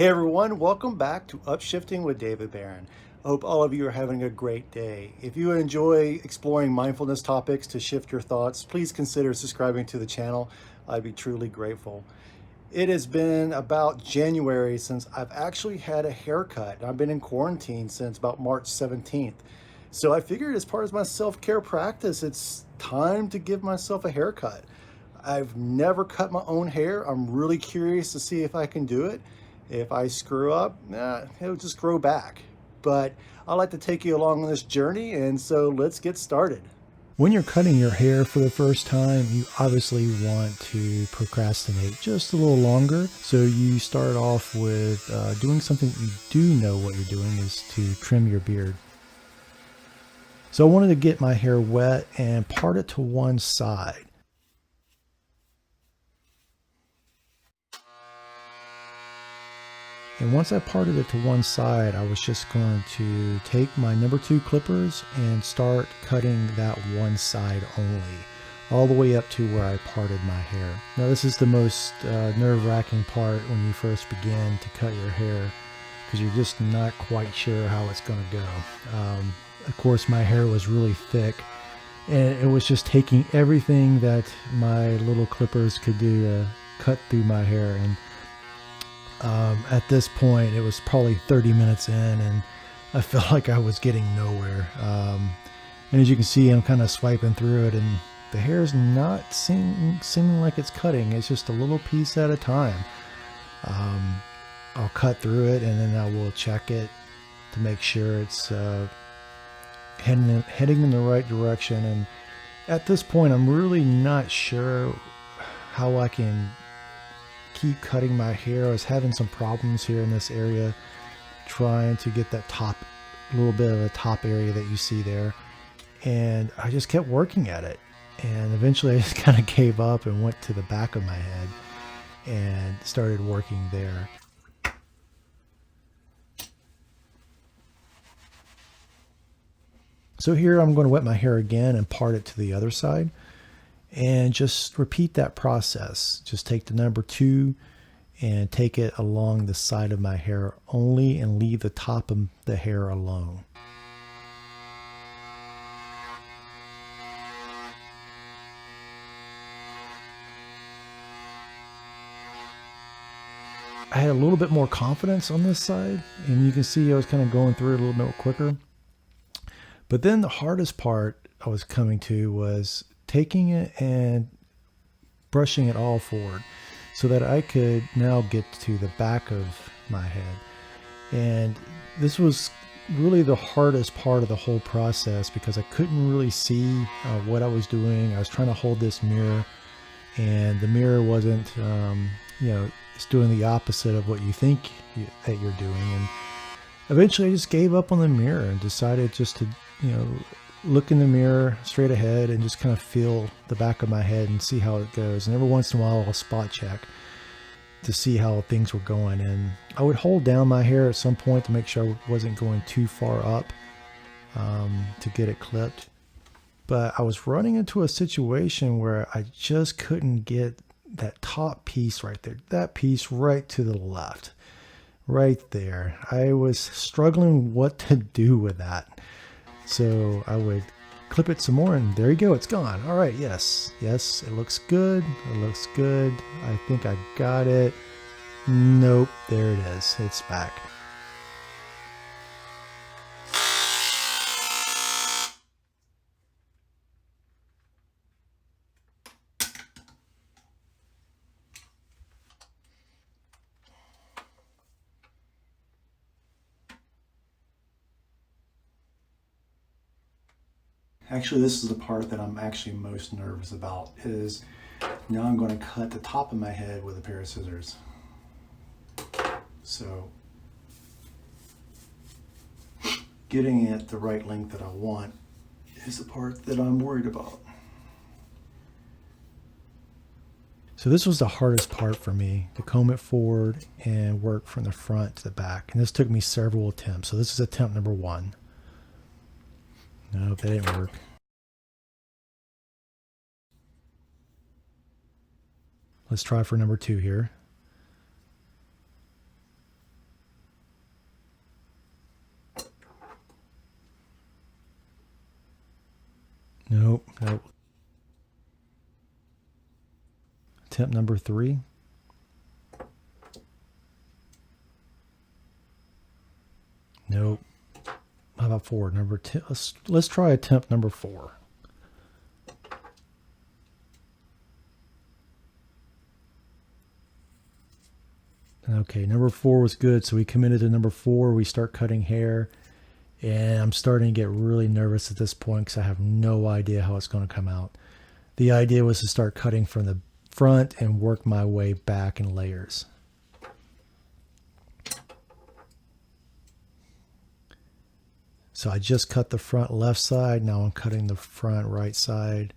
Hey everyone, welcome back to Upshifting with David Barron. I hope all of you are having a great day. If you enjoy exploring mindfulness topics to shift your thoughts, please consider subscribing to the channel. I'd be truly grateful. It has been about January since I've actually had a haircut. I've been in quarantine since about March 17th. So I figured as part of my self-care practice, it's time to give myself a haircut. I've never cut my own hair. I'm really curious to see if I can do it. If I screw up, it'll just grow back. But I'd like to take you along on this journey, and so let's get started. When you're cutting your hair for the first time, you obviously want to procrastinate just a little longer. So you start off with doing something that you do know what you're doing is to trim your beard. So I wanted to get my hair wet and part it to one side. And once I parted it to one side, I was just going to take my number 2 clippers and start cutting that one side only, all the way up to where I parted my hair. Now this is the most nerve-wracking part when you first begin to cut your hair, because you're just not quite sure how it's going to go. Of course, my hair was really thick, and it was just taking everything that my little clippers could do to cut through my hair. And at this point, it was probably 30 minutes in, and I felt like I was getting nowhere. And as you can see, I'm kind of swiping through it, and the hair is not seeming like it's cutting. It's just a little piece at a time. I'll cut through it, and then I will check it to make sure it's heading in the right direction. And at this point, I'm really not sure how I can keep cutting my hair. I was having some problems here in this area, trying to get that top, a little bit of the top area that you see there, and I just kept working at it, and eventually I just kind of gave up and went to the back of my head and started working there. So here I'm going to wet my hair again and part it to the other side, and just repeat that process. Just take the number 2 and take it along the side of my hair only, and leave the top of the hair alone. I had a little bit more confidence on this side, and you can see I was kind of going through it a little bit quicker. But then the hardest part I was coming to was taking it and brushing it all forward so that I could now get to the back of my head. And this was really the hardest part of the whole process, because I couldn't really see what I was doing. I was trying to hold this mirror, and the mirror wasn't, it's doing the opposite of what you think that you're doing. And eventually I just gave up on the mirror and decided just to, look in the mirror straight ahead and just kind of feel the back of my head and see how it goes. And every once in a while I'll spot check to see how things were going. And I would hold down my hair at some point to make sure I wasn't going too far up to get it clipped. But I was running into a situation where I just couldn't get that top piece right there, that piece right to the left, right there. I was struggling what to do with that. So I would clip it some more, and there you go, it's gone. All right, yes, it looks good. It looks good. I think I got it. Nope, there it is. It's back. Actually, this is the part that I'm actually most nervous about, is now I'm going to cut the top of my head with a pair of scissors. So getting it the right length that I want is the part that I'm worried about. So this was the hardest part for me, to comb it forward and work from the front to the back. And this took me several attempts. So this is attempt number 1. No, that didn't work. Let's try for number 2 here. attempt number 3. Nope. How about 4? Number 10. Let's try attempt number 4. Okay, number 4 was good, so we committed to number 4. We start cutting hair, and I'm starting to get really nervous at this point because I have no idea how it's going to come out. The idea was to start cutting from the front and work my way back in layers. So I just cut the front left side, now I'm cutting the front right side.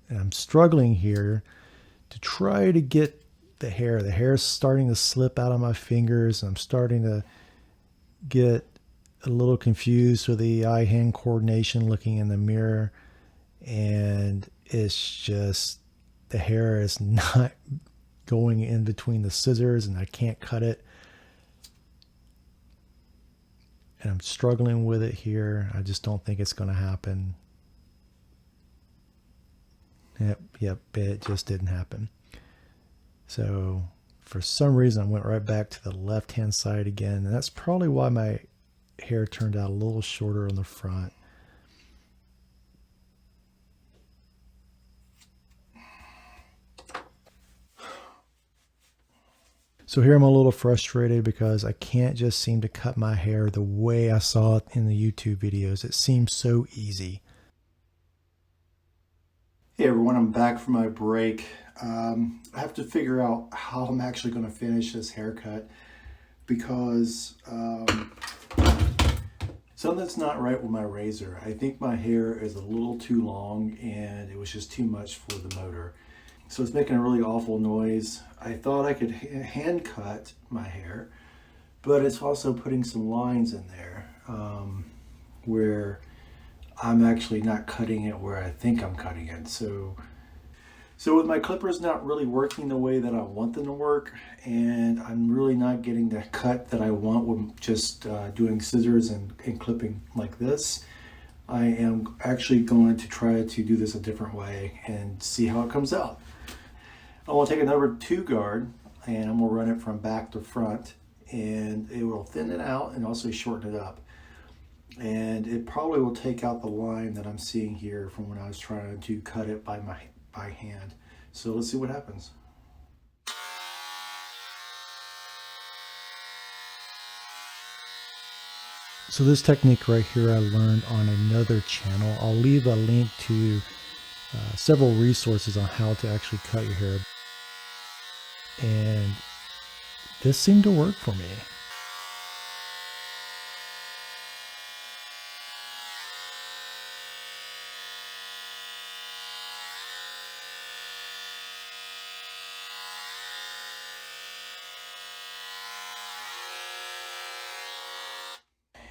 And I'm struggling here to try to get the hair. The hair is starting to slip out of my fingers. I'm starting to get a little confused with the eye-hand coordination looking in the mirror. And it's just, the hair is not going in between the scissors and I can't cut it. And I'm struggling with it here. I just don't think it's going to happen. Yep, it just didn't happen. So for some reason, I went right back to the left-hand side again. And that's probably why my hair turned out a little shorter on the front. So here I'm a little frustrated because I can't just seem to cut my hair the way I saw it in the YouTube videos. It seems so easy. Hey everyone, I'm back from my break. I have to figure out how I'm actually going to finish this haircut because something's not right with my razor. I think my hair is a little too long and it was just too much for the motor. So it's making a really awful noise. I thought I could hand cut my hair, but it's also putting some lines in there where I'm actually not cutting it where I think I'm cutting it. So with my clippers not really working the way that I want them to work, and I'm really not getting the cut that I want with just doing scissors and clipping like this, I am actually going to try to do this a different way and see how it comes out. I want to take a number 2 guard and I'm going to run it from back to front, and it will thin it out and also shorten it up. And it probably will take out the line that I'm seeing here from when I was trying to cut it by hand. So let's see what happens. So this technique right here I learned on another channel. I'll leave a link to several resources on how to actually cut your hair. And this seemed to work for me.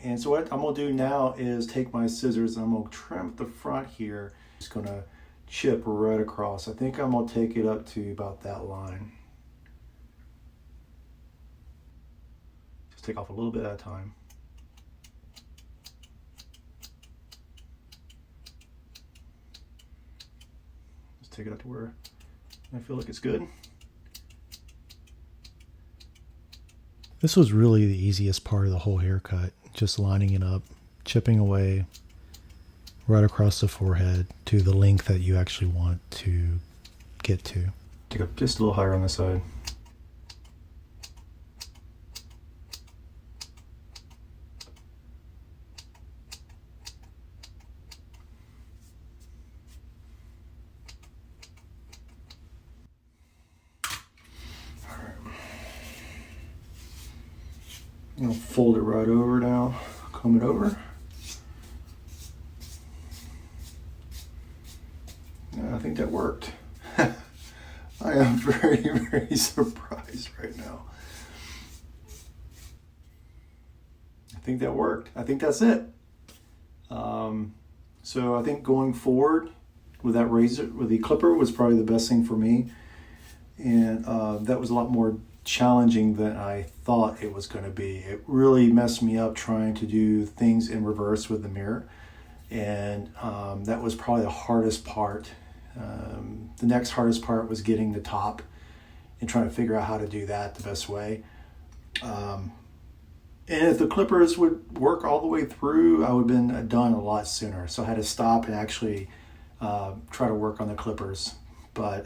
And so what I'm going to do now is take my scissors and I'm going to trim the front here. Just going to chip right across. I think I'm going to take it up to about that line. Just take off a little bit at a time. Just take it up to where I feel like it's good. This was really the easiest part of the whole haircut. Just lining it up, chipping away right across the forehead to the length that you actually want to get to. Take it just a little higher on the side. I'll fold it right over now, comb it over. Yeah, I think that worked. I am very, very surprised right now. I think that worked. I think that's it. So I think going forward with that razor, with the clipper, was probably the best thing for me. And that was a lot more challenging than I thought it was going to be. It really messed me up trying to do things in reverse with the mirror, and that was probably the hardest part The next hardest part was getting the top and trying to figure out how to do that the best way. And if the clippers would work all the way through, I would have been done a lot sooner. So I had to stop and actually try to work on the clippers. But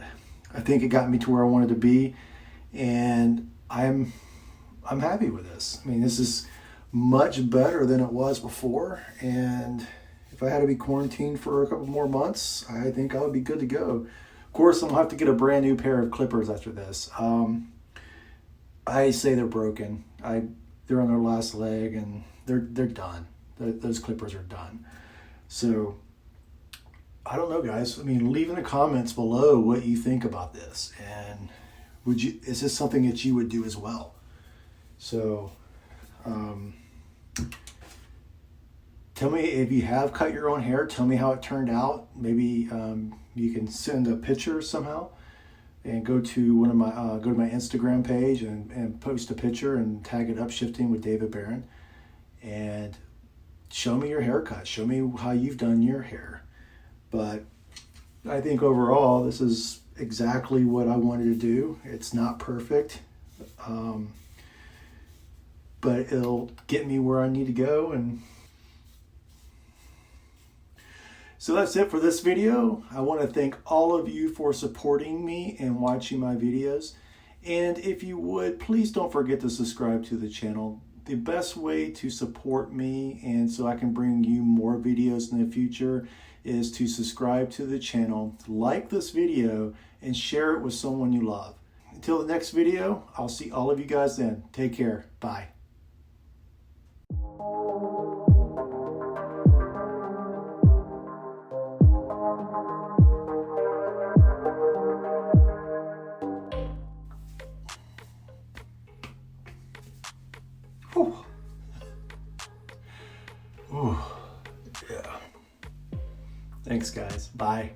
I think it got me to where I wanted to be, and I'm happy with this. I mean, this is much better than it was before, and if I had to be quarantined for a couple more months, I think I would be good to go. Of course, I'm gonna have to get a brand new pair of clippers after this. I say they're broken. They're on their last leg, and they're done. Those clippers are done. So I don't know, guys. I mean, leave in the comments below what you think about this, and is this something that you would do as well? So tell me if you have cut your own hair. Tell me how it turned out. Maybe you can send a picture somehow, and go to my Instagram page and post a picture and tag it Upshifting with David Barron, and show me your haircut. Show me how you've done your hair. But I think overall this is exactly what I wanted to do. It's not perfect, but it'll get me where I need to go. And so that's it for this video. I want to thank all of you for supporting me and watching my videos. And if you would, please don't forget to subscribe to the channel. The best way to support me and so I can bring you more videos in the future is to subscribe to the channel, like this video, and share it with someone you love. Until the next video, I'll see all of you guys then. Take care. Bye. Whew. Ooh. Yeah. Thanks, guys. Bye.